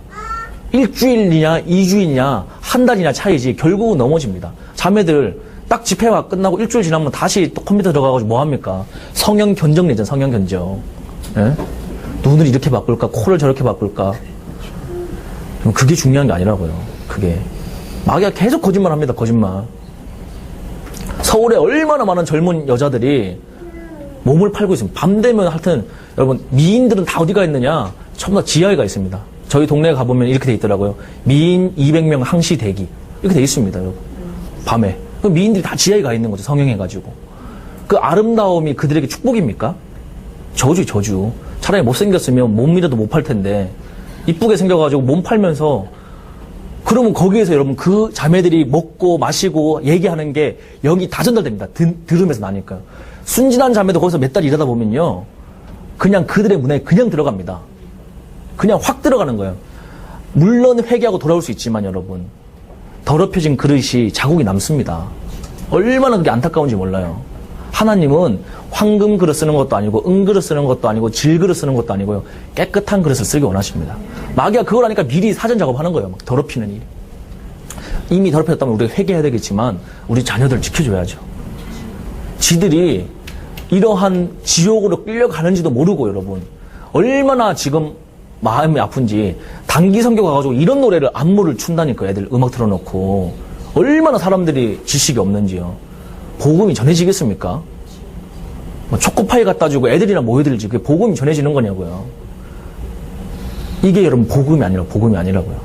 일주일이냐, 2주이냐, 한 달이냐 차이지 결국은 넘어집니다. 자매들 딱 집회가 끝나고 일주일 지나면 다시 또 컴퓨터 들어가가지고 뭐 합니까? 성형 견적 내잖아, 성형 견적. 예? 눈을 이렇게 바꿀까? 코를 저렇게 바꿀까? 그게 중요한 게 아니라고요. 그게. 마귀가 계속 거짓말 합니다, 거짓말. 서울에 얼마나 많은 젊은 여자들이 몸을 팔고 있습니다. 밤 되면 하여튼, 여러분, 미인들은 다 어디가 있느냐? 전부 다 지하에 가 있습니다. 저희 동네에 가보면 이렇게 돼 있더라고요. 미인 200명 항시 대기. 이렇게 돼 있습니다, 여러분. 밤에. 미인들이 다 지하에 가 있는 거죠, 성형해가지고. 그 아름다움이 그들에게 축복입니까? 저주, 저주. 차라리 못생겼으면 몸이라도 못 팔 텐데, 이쁘게 생겨가지고 몸 팔면서, 그러면 거기에서 여러분 그 자매들이 먹고 마시고 얘기하는 게 여기 다 전달됩니다. 들으면서 나니까요. 순진한 자매도 거기서 몇 달 일하다 보면요. 그냥 그들의 문화에 그냥 들어갑니다. 그냥 확 들어가는 거예요. 물론 회개하고 돌아올 수 있지만 여러분, 더럽혀진 그릇이 자국이 남습니다. 얼마나 그게 안타까운지 몰라요. 하나님은 황금 그릇 쓰는 것도 아니고 은그릇 쓰는 것도 아니고 질그릇 쓰는 것도 아니고요. 깨끗한 그릇을 쓰기 원하십니다. 마귀가 그걸 하니까 미리 사전 작업하는 거예요. 막 더럽히는 일. 이미 더럽혀졌다면 우리가 회개해야 되겠지만 우리 자녀들을 지켜줘야죠. 지들이 이러한 지옥으로 끌려가는지도 모르고 여러분 얼마나 지금 마음이 아픈지 단기 선교 가가지고 이런 노래를 안무를 춘다니까 애들 음악 틀어놓고 얼마나 사람들이 지식이 없는지요. 복음이 전해지겠습니까? 뭐 초코파이 갖다 주고 애들이랑 모여들지 그게 복음이 전해지는 거냐고요. 이게 여러분 복음이 아니라고요.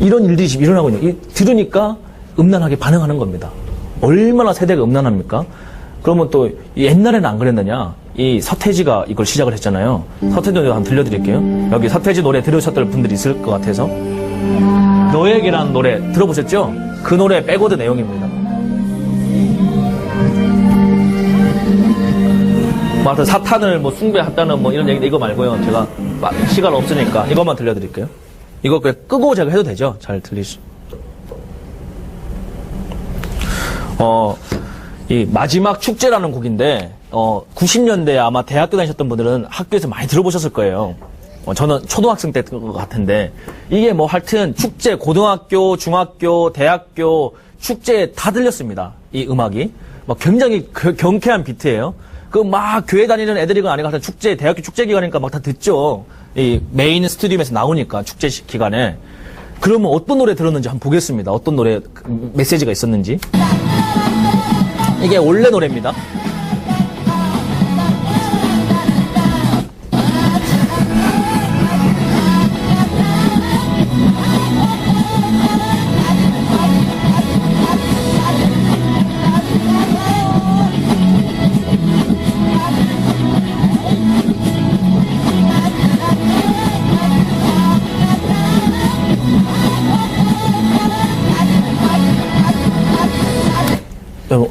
이런 일들이 지금 일어나고 있는 들으니까 음란하게 반응하는 겁니다. 얼마나 세대가 음란합니까? 그러면 또 옛날에는 안 그랬느냐? 이 서태지가 이걸 시작을 했잖아요. 서태지 노래 한번 들려드릴게요. 여기 서태지 노래 들으셨던 분들이 있을 것 같아서. 너에게라는 노래 들어보셨죠? 그 노래 백워드 내용입니다. 뭐 하여튼 사탄을 뭐 숭배했다는 뭐 이런 얘기인데 이거 말고요. 제가 시간 없으니까 이것만 들려드릴게요. 이거 끄고 제가 해도 되죠? 잘 들리시. 이 마지막 축제라는 곡인데 90년대에 아마 대학교 다니셨던 분들은 학교에서 많이 들어보셨을 거예요. 저는 초등학생 때 것 같은데 이게 뭐 하여튼 축제 고등학교, 중학교, 대학교 축제에 다 들렸습니다. 이 음악이 막 굉장히 경쾌한 비트예요. 그 막 교회 다니는 애들이가 아니고 하여튼 축제 대학교 축제 기간이니까 막 다 듣죠. 이 메인 스튜디움에서 나오니까 축제 기간에. 그러면 어떤 노래 들었는지 한번 보겠습니다. 어떤 노래 메시지가 있었는지. 이게 원래 노래입니다.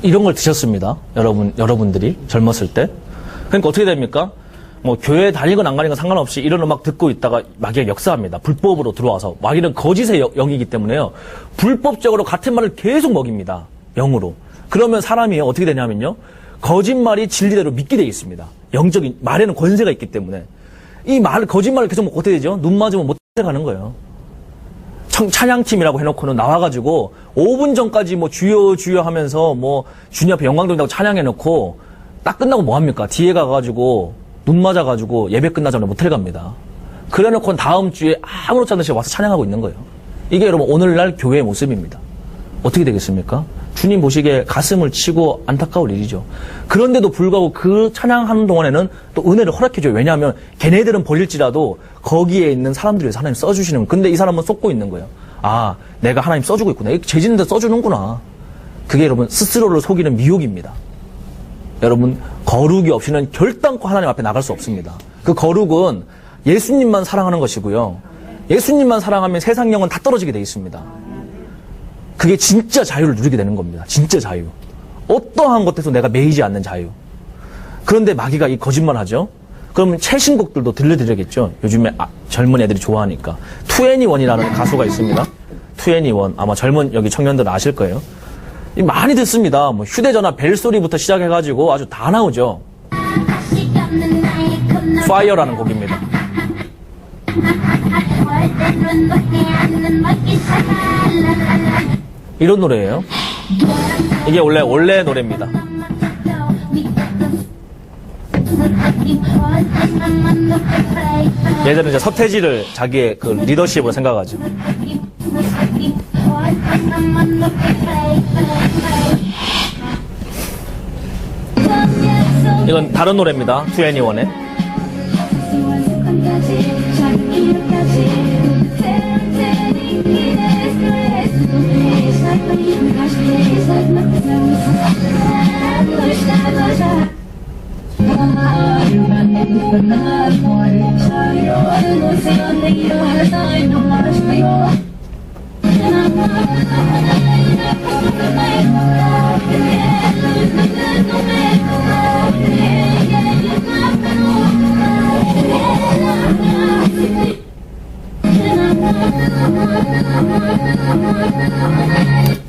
이런 걸 드셨습니다. 여러분들이 젊었을 때. 그러니까 어떻게 됩니까? 뭐 교회 다니건 안 가니건 상관없이 이런 음악 듣고 있다가 마귀가 역사합니다. 불법으로 들어와서. 마귀는 거짓의 영이기 때문에요. 불법적으로 같은 말을 계속 먹입니다. 영으로. 그러면 사람이 어떻게 되냐면요. 거짓말이 진리대로 믿게 돼 있습니다. 영적인 말에는 권세가 있기 때문에. 이 거짓말을 계속 먹고 어떻게 되죠? 눈 맞으면 못 가는 거예요. 찬양팀이라고 해놓고는 나와가지고 5분 전까지 뭐 주여 주여 하면서 뭐 주님 앞에 영광 돌린다고 찬양해놓고 딱 끝나고 뭐 합니까? 뒤에 가가지고 눈 맞아가지고 예배 끝나자마자 모텔 갑니다. 그래놓고는 다음 주에 아무렇지 않은 시간에 와서 찬양하고 있는 거예요. 이게 여러분 오늘날 교회의 모습입니다. 어떻게 되겠습니까? 주님 보시기에 가슴을 치고 안타까울 일이죠. 그런데도 불구하고 그 찬양하는 동안에는 또 은혜를 허락해줘요. 왜냐하면 걔네들은 버릴지라도 거기에 있는 사람들을 위해서 하나님 써주시는 거예요. 근데 이 사람은 쏟고 있는 거예요. 아, 내가 하나님 써주고 있구나. 죄짓는데 써주는구나. 그게 여러분 스스로를 속이는 미혹입니다. 여러분 거룩이 없이는 결단코 하나님 앞에 나갈 수 없습니다. 그 거룩은 예수님만 사랑하는 것이고요. 예수님만 사랑하면 세상 영은 다 떨어지게 돼 있습니다. 그게 진짜 자유를 누리게 되는 겁니다. 진짜 자유. 어떠한 것에서 내가 매이지 않는 자유. 그런데 마귀가 이 거짓말 하죠. 그러면 최신곡들도 들려드려야겠죠. 요즘에 젊은 애들이 좋아하니까. 2NE1이라는 가수가 있습니다. 2NE1. 아마 젊은 여기 청년들은 아실 거예요. 많이 듣습니다. 뭐 휴대전화 벨소리부터 시작해가지고 아주 다 나오죠. Fire라는 곡입니다. 이런 노래예요. 이게 원래 노래입니다. 예전에 이제 서태지를 자기의 그 리더십으로 생각하죠. 이건 다른 노래입니다. 2NE1의.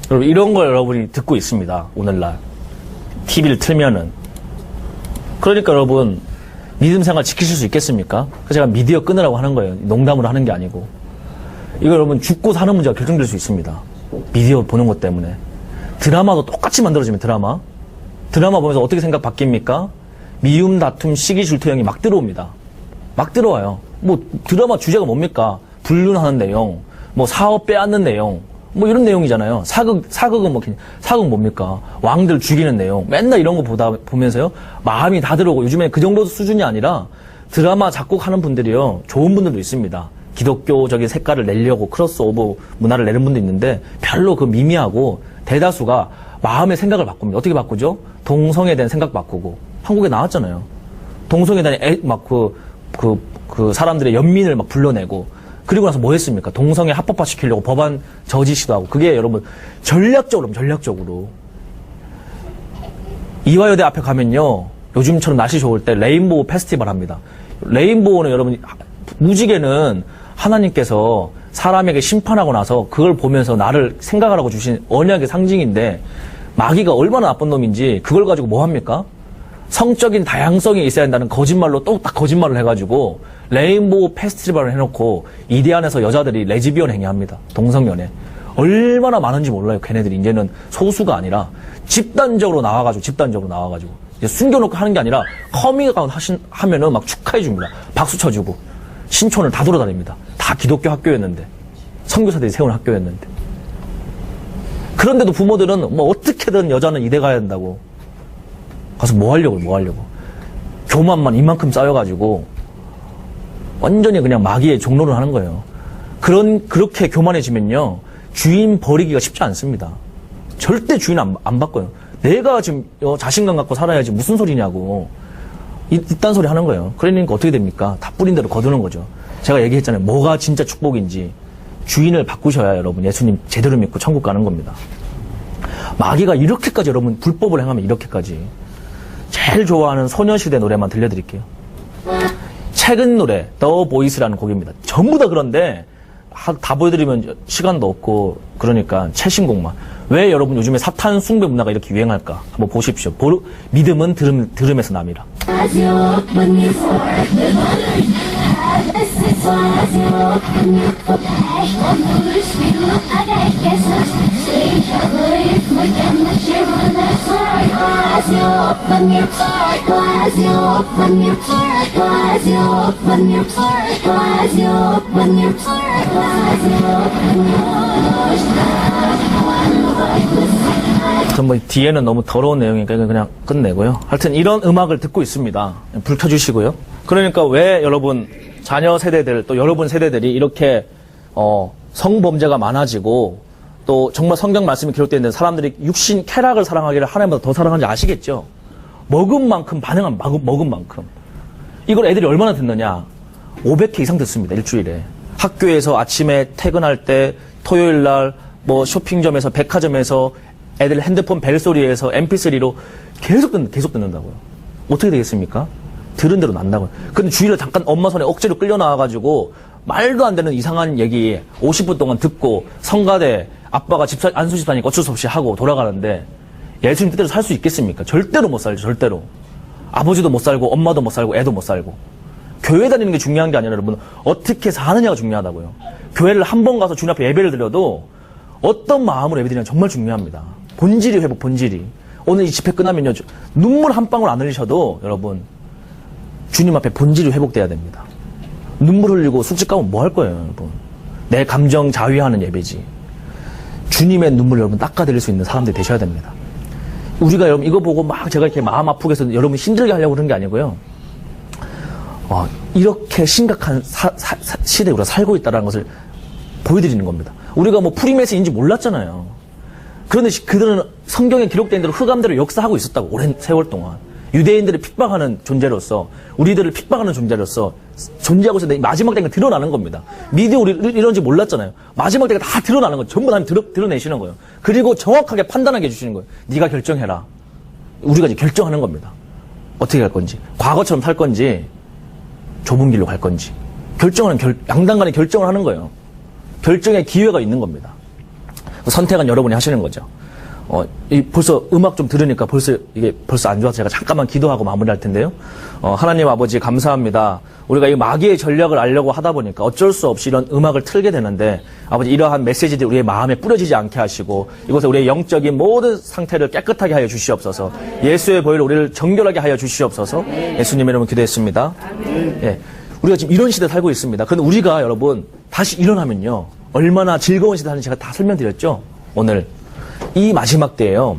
여러분 이런 걸 여러분이 듣고 있습니다. 오늘날 TV를 틀면은. 그러니까 여러분 믿음 생활 지키실 수 있겠습니까? 그래서 제가 미디어 끊으라고 하는 거예요. 농담으로 하는 게 아니고. 이거 여러분 죽고 사는 문제가 결정될 수 있습니다. 미디어 보는 것 때문에. 드라마도 똑같이 만들어지면 드라마 보면서 어떻게 생각 바뀝니까? 미움, 다툼, 시기, 질투형이 막 들어옵니다. 막 들어와요. 뭐 드라마 주제가 뭡니까? 불륜하는 내용, 뭐 사업 빼앗는 내용, 뭐 이런 내용이잖아요. 사극은 사극 뭡니까? 왕들 죽이는 내용. 맨날 이런 거 보면서요. 마음이 다 들어오고 요즘에 그 정도 수준이 아니라 드라마 작곡하는 분들이요. 좋은 분들도 있습니다. 기독교적인 색깔을 내려고 크로스오버 문화를 내는 분도 있는데 별로 그 미미하고 대다수가 마음의 생각을 바꿉니다. 어떻게 바꾸죠? 동성애에 대한 생각 바꾸고. 한국에 나왔잖아요. 동성애에 대한 그 사람들의 연민을 막 불러내고 그리고 나서 뭐 했습니까? 동성애 합법화 시키려고 법안 저지시도 하고. 그게 여러분 전략적으로 이화여대 앞에 가면요. 요즘처럼 날씨 좋을 때 레인보우 페스티벌 합니다. 레인보우는 여러분 무지개는 하나님께서 사람에게 심판하고 나서 그걸 보면서 나를 생각하라고 주신 언약의 상징인데 마귀가 얼마나 나쁜 놈인지 그걸 가지고 뭐 합니까? 성적인 다양성이 있어야 한다는 거짓말로 또 딱 거짓말을 해가지고 레인보우 페스티벌을 해놓고 이대 안에서 여자들이 레즈비언 행위합니다. 동성연애. 얼마나 많은지 몰라요. 걔네들이 이제는 소수가 아니라 집단적으로 나와가지고 이제 숨겨놓고 하는 게 아니라 커밍아웃 하면은 막 축하해줍니다. 박수 쳐주고 신촌을 다 돌아다닙니다. 다 기독교 학교였는데 선교사들이 세운 학교였는데. 그런데도 부모들은 뭐 어떻게든 여자는 이대 가야 된다고 가서 뭐 하려고 교만만 이만큼 쌓여가지고 완전히 그냥 마귀의 종로를 하는 거예요. 그렇게 교만해지면요 주인 버리기가 쉽지 않습니다. 절대 주인 안 바꿔요. 내가 지금 자신감 갖고 살아야지 무슨 소리냐고 이딴 소리 하는 거예요. 그러니까 어떻게 됩니까? 다 뿌린 대로 거두는 거죠. 제가 얘기했잖아요. 뭐가 진짜 축복인지 주인을 바꾸셔야 여러분 예수님 제대로 믿고 천국 가는 겁니다. 마귀가 이렇게까지 여러분 불법을 행하면 이렇게까지. 제일 좋아하는 소녀시대 노래만 들려드릴게요. 최근 노래 The Voice라는 곡입니다. 전부 다 그런데 다 보여드리면 시간도 없고 그러니까 최신곡만. 왜 여러분 요즘에 사탄 숭배 문화가 이렇게 유행할까? 한번 보십시오. 믿음은 들음에서 남이라. 하여튼 뭐 뒤에는 너무 더러운 내용이니까 이건 그냥 끝내고요. 하여튼 이런 음악을 듣고 있습니다. 불 켜주시고요. 그러니까 왜 여러분 자녀 세대들 또 여러분 세대들이 이렇게 성범죄가 많아지고 또 정말 성경 말씀이 기록되어 있는데 사람들이 육신 쾌락을 사랑하기를 하나님보다 더 사랑하는지 아시겠죠? 먹은 만큼 반응한 먹은 만큼. 이걸 애들이 얼마나 듣느냐? 500회 이상 듣습니다. 일주일에. 학교에서 아침에 퇴근할 때 토요일 날 뭐 쇼핑점에서 백화점에서 애들 핸드폰 벨소리에서 mp3로 계속 듣는다고요. 어떻게 되겠습니까? 들은 대로 난다고요. 근데 주일에 잠깐 엄마 손에 억지로 끌려 나와가지고 말도 안 되는 이상한 얘기 50분 동안 듣고 성가대 아빠가 안수집사니까 어쩔 수 없이 하고 돌아가는데 예수님 뜻대로 살 수 있겠습니까? 절대로 못 살죠. 절대로. 아버지도 못 살고 엄마도 못 살고 애도 못 살고. 교회 다니는 게 중요한 게 아니라 여러분 어떻게 사느냐가 중요하다고요. 교회를 한 번 가서 주님 앞에 예배를 드려도 어떤 마음으로 예배 드리냐가 정말 중요합니다. 본질이 회복, 본질이. 오늘 이 집회 끝나면요. 눈물 한 방울 안 흘리셔도 여러분 주님 앞에 본질이 회복돼야 됩니다. 눈물 흘리고 숙직 가면 뭐 할 거예요, 여러분. 내 감정 자위하는 예배지. 주님의 눈물 여러분 닦아드릴 수 있는 사람들이 되셔야 됩니다. 우리가 여러분 이거 보고 막 제가 이렇게 마음 아프게 해서 여러분 힘들게 하려고 그런 게 아니고요. 이렇게 심각한 시대에 우리가 살고 있다는 것을 보여드리는 겁니다. 우리가 뭐 프리메슨인지 몰랐잖아요. 그런데 그들은 성경에 기록된 대로 흑암대로 역사하고 있었다고 오랜 세월 동안. 유대인들을 픽박하는 존재로서 우리들을 픽박하는 존재로서 존재하고 있었는데 마지막 때가 드러나는 겁니다. 미디어 우리 이런지 몰랐잖아요. 마지막 때가 다 드러나는 거예요. 전부 다 드러내시는 거예요. 그리고 정확하게 판단하게 해주시는 거예요. 네가 결정해라. 우리가 이제 결정하는 겁니다. 어떻게 할 건지. 과거처럼 살 건지 좁은 길로 갈 건지. 양당 간에 결정을 하는 거예요. 결정의 기회가 있는 겁니다. 선택은 여러분이 하시는 거죠. 벌써 음악 좀 들으니까 벌써 안 좋아서 제가 잠깐만 기도하고 마무리할 텐데요. 하나님 아버지 감사합니다. 우리가 이 마귀의 전략을 알려고 하다 보니까 어쩔 수 없이 이런 음악을 틀게 되는데 아버지 이러한 메시지들이 우리의 마음에 뿌려지지 않게 하시고 이곳에 우리의 영적인 모든 상태를 깨끗하게 하여 주시옵소서. 예수의 보혈로 우리를 정결하게 하여 주시옵소서. 예수님의 이름으로 기도했습니다. 예. 우리가 지금 이런 시대에 살고 있습니다. 그런데 우리가 여러분 다시 일어나면요. 얼마나 즐거운 시대 하는지 제가 다 설명드렸죠. 오늘. 이 마지막 때에요.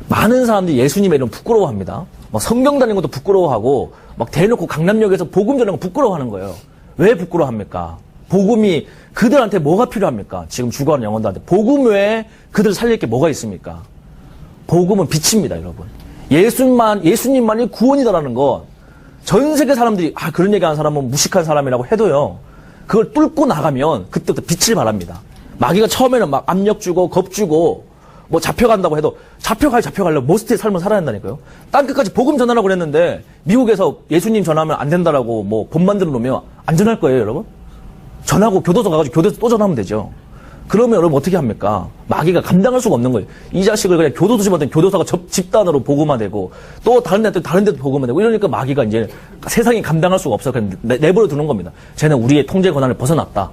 많은 사람들이 예수님의 이름 부끄러워합니다. 막 성경 다니는 것도 부끄러워하고 막 대놓고 강남역에서 복음 전하는 거 부끄러워하는 거예요. 왜 부끄러워합니까? 복음이 그들한테 뭐가 필요합니까? 지금 죽어가는 영혼들한테. 복음 외에 그들을 살릴 게 뭐가 있습니까? 복음은 빛입니다, 여러분. 예수님만이 구원이다라는 것. 전 세계 사람들이 그런 얘기하는 사람은 무식한 사람이라고 해도요. 그걸 뚫고 나가면 그때부터 빛을 발합니다. 마귀가 처음에는 막 압력 주고 겁 주고 뭐 잡혀간다고 해도 잡혀가려고 모스트의 삶을 살아야 한다니까요. 땅 끝까지 복음 전하라고 그랬는데 미국에서 예수님 전하면 안 된다라고 뭐 법 만들어 놓으면 안 전할 거예요, 여러분? 전하고 교도소 가가지고 교도소 또 전하면 되죠. 그러면 여러분 어떻게 합니까? 마귀가 감당할 수가 없는 거예요. 이 자식을 그냥 교도소 집어든 교도소가 집단으로 복음화되고 또 다른 데도 복음화되고 이러니까 마귀가 이제 세상이 감당할 수가 없어. 그냥 내버려 두는 겁니다. 쟤는 우리의 통제 권한을 벗어났다.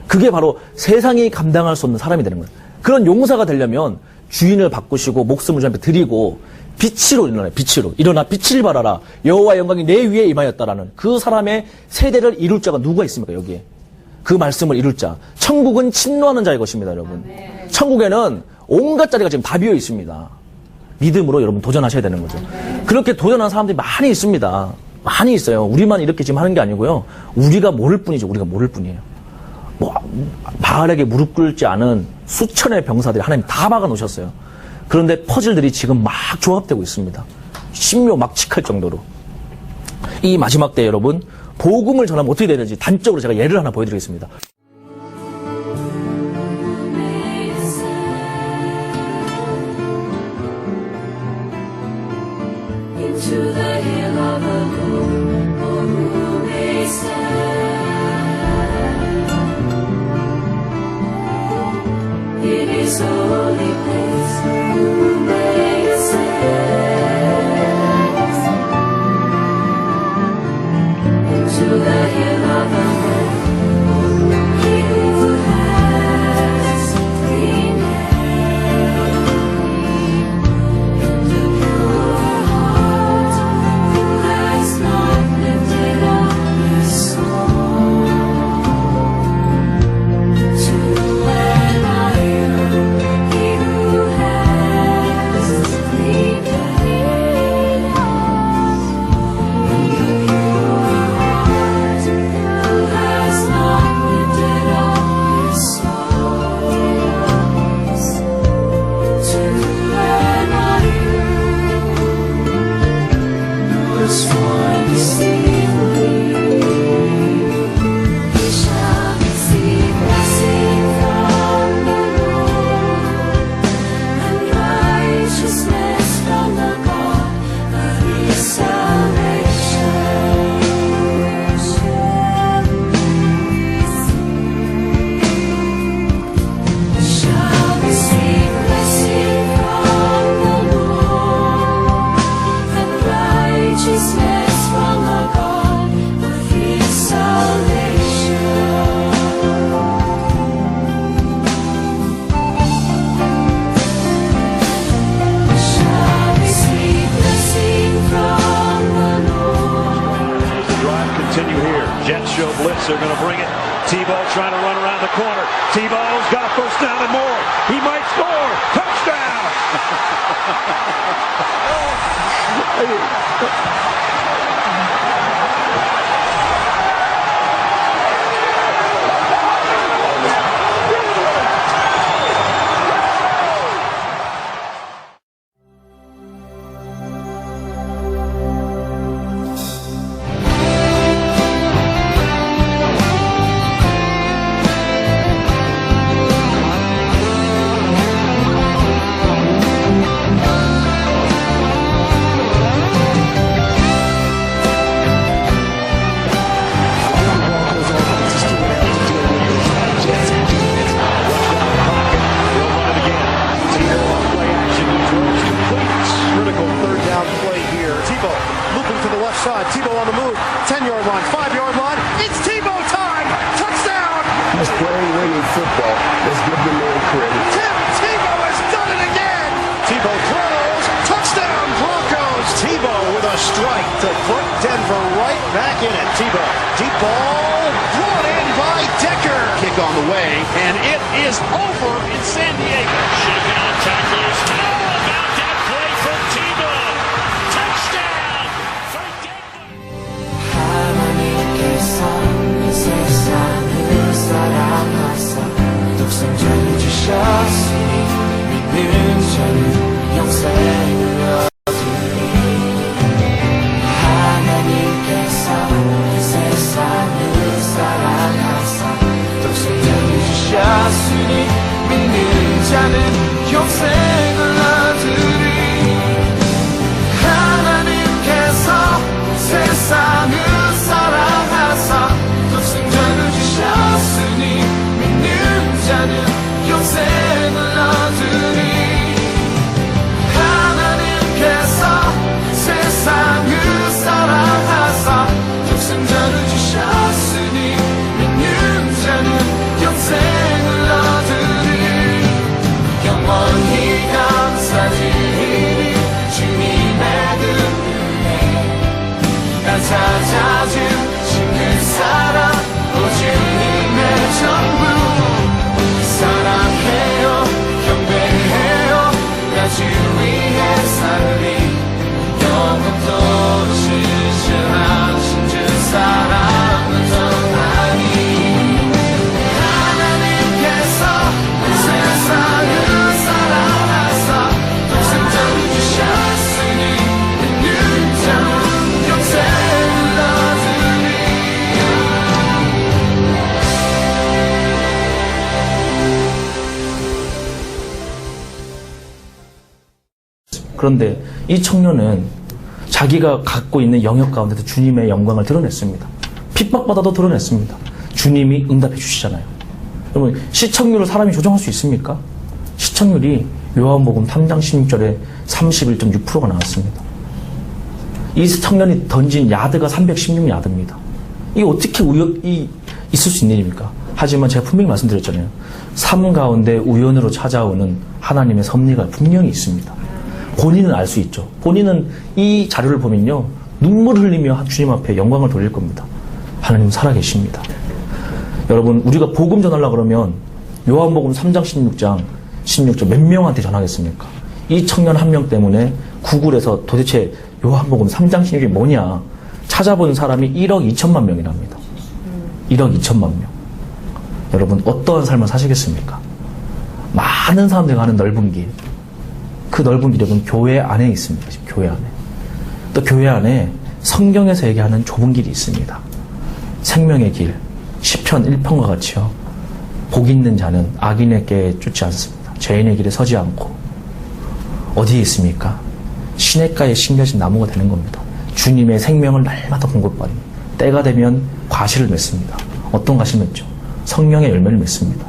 그게 바로 세상이 감당할 수 없는 사람이 되는 거예요. 그런 용사가 되려면 주인을 바꾸시고 목숨을 주님께 드리고 빛으로 일어나요. 빛으로. 일어나 빛을 발하라. 여호와의 영광이 내 위에 임하였다라는 그 사람의 세대를 이룰 자가 누가 있습니까? 여기에. 그 말씀을 이룰 자. 천국은 침노하는 자의 것입니다, 여러분. 천국에는 온갖 자리가 지금 다 비어 있습니다. 믿음으로 여러분 도전하셔야 되는 거죠. 그렇게 도전하는 사람들이 많이 있습니다. 많이 있어요. 우리만 이렇게 지금 하는 게 아니고요. 우리가 모를 뿐이죠. 우리가 모를 뿐이에요. 바알에게 무릎 꿇지 않은 수천의 병사들이 하나님 다 막아 놓으셨어요. 그런데 퍼즐들이 지금 막 조합되고 있습니다. 신묘막측할 정도로. 이 마지막 때 여러분 복음을 전하면 어떻게 되는지 단적으로 제가 예를 하나 보여드리겠습니다. they're going to bring it. Tebow trying to run around the corner. Tebow's got a first down and more. He might score. Touchdown! Tebow on the move, 10-yard line, 5-yard line, it's Tebow time! Touchdown! He's playing winning football. Let's give the man credit. Tebow has done it again! Tebow throws, touchdown Broncos! Tebow with a strike to put Denver right back in it. Tebow, deep ball, brought in by Decker. Kick on the way, and it is over in San Diego. Shakedown tacklers. How about that play from Tebow? Touchdown for Denver. 세상을 사랑하사 독생자를 주셨으니 믿는 자는 영생을 얻으리. 하나님께서 세상을 사랑하사 독생자를 주셨으니 믿는 자는 영생을 얻으리. 하나님께서 세상을 사랑하사 독생자를 주셨으니 믿는 자는 영생을 얻으리. 하나님께서 세상을 사랑하사 독생자를 주셨으니 믿는 자는 영생을 얻으리. 영원히 감사드리니 주님의 은혜 날 찾아준 그 사랑 오직 님의 전부 사랑해요 경배해요 나 주 위해 살리 영원토록 신실하신 주 사랑을 전하니. 하나님께서 세상을 사랑하사 독생자를 주셨으니 믿는 자는 영생을 얻으리. 그런데 이 청년은 자기가 갖고 있는 영역 가운데서 주님의 영광을 드러냈습니다. 핍박받아도 드러냈습니다. 주님이 응답해 주시잖아요. 여러분, 시청률을 사람이 조정할 수 있습니까? 시청률이 요한복음 3장 16절에 31.6%가 나왔습니다. 이 청년이 던진 야드가 316야드입니다. 이게 어떻게 있을 수 있는 일입니까? 하지만 제가 분명히 말씀드렸잖아요. 삶 가운데 우연으로 찾아오는 하나님의 섭리가 분명히 있습니다. 본인은 알 수 있죠. 본인은 이 자료를 보면요, 눈물 흘리며 주님 앞에 영광을 돌릴 겁니다. 하나님 살아계십니다. 여러분, 우리가 복음 전하려고 그러면 요한복음 3장 16절 몇 명한테 전하겠습니까? 이 청년 한 명 때문에 구글에서 도대체 요한복음 3장 16절이 뭐냐 찾아본 사람이 1억 2천만 명이랍니다. 1억 2천만 명. 여러분, 어떠한 삶을 사시겠습니까? 많은 사람들이 가는 넓은 길. 그 넓은 길은 교회 안에 있습니다. 지금 교회 안에. 또 교회 안에 성경에서 얘기하는 좁은 길이 있습니다. 생명의 길, 시편 1편과 같이요. 복 있는 자는 악인의 꾀에 쫓지 않습니다. 죄인의 길에 서지 않고. 어디에 있습니까? 시냇가에 심겨진 나무가 되는 겁니다. 주님의 생명을 날마다 공급받니 때가 되면 과실을 맺습니다. 어떤 과실 맺죠? 성령의 열매를 맺습니다.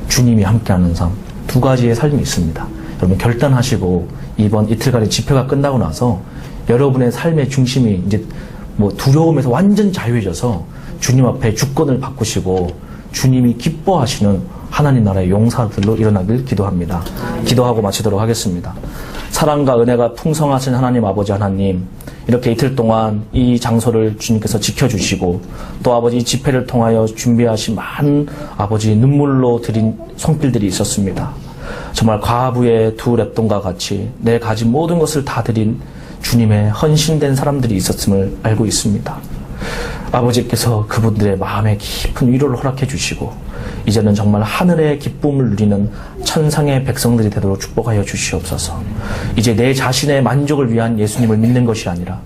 주님이 함께하는 삶, 두 가지의 삶이 있습니다. 여러분, 결단하시고 이번 이틀간의 집회가 끝나고 나서 여러분의 삶의 중심이 이제 두려움에서 완전 자유해져서 주님 앞에 주권을 바꾸시고 주님이 기뻐하시는 하나님 나라의 용사들로 일어나길 기도합니다. 기도하고 마치도록 하겠습니다. 사랑과 은혜가 풍성하신 하나님 아버지 하나님, 이렇게 이틀 동안 이 장소를 주님께서 지켜주시고 또 아버지 이 집회를 통하여 준비하신 많은 아버지 눈물로 드린 손길들이 있었습니다. 정말 과부의 두 랩돈과 같이 내 가진 모든 것을 다 드린 주님의 헌신된 사람들이 있었음을 알고 있습니다. 아버지께서 그분들의 마음에 깊은 위로를 허락해 주시고 이제는 정말 하늘의 기쁨을 누리는 천상의 백성들이 되도록 축복하여 주시옵소서. 이제 내 자신의 만족을 위한 예수님을 믿는 것이 아니라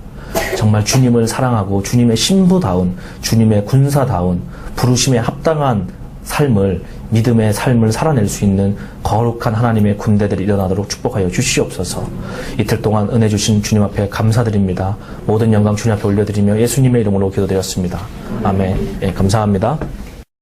정말 주님을 사랑하고 주님의 신부다운, 주님의 군사다운, 부르심에 합당한 삶을, 믿음의 삶을 살아낼 수 있는 거룩한 하나님의 군대들이 일어나도록 축복하여 주시옵소서. 이틀 동안 은혜 주신 주님 앞에 감사드립니다. 모든 영광 주님 앞에 올려드리며 예수님의 이름으로 기도드렸습니다. 아멘. 예, 감사합니다.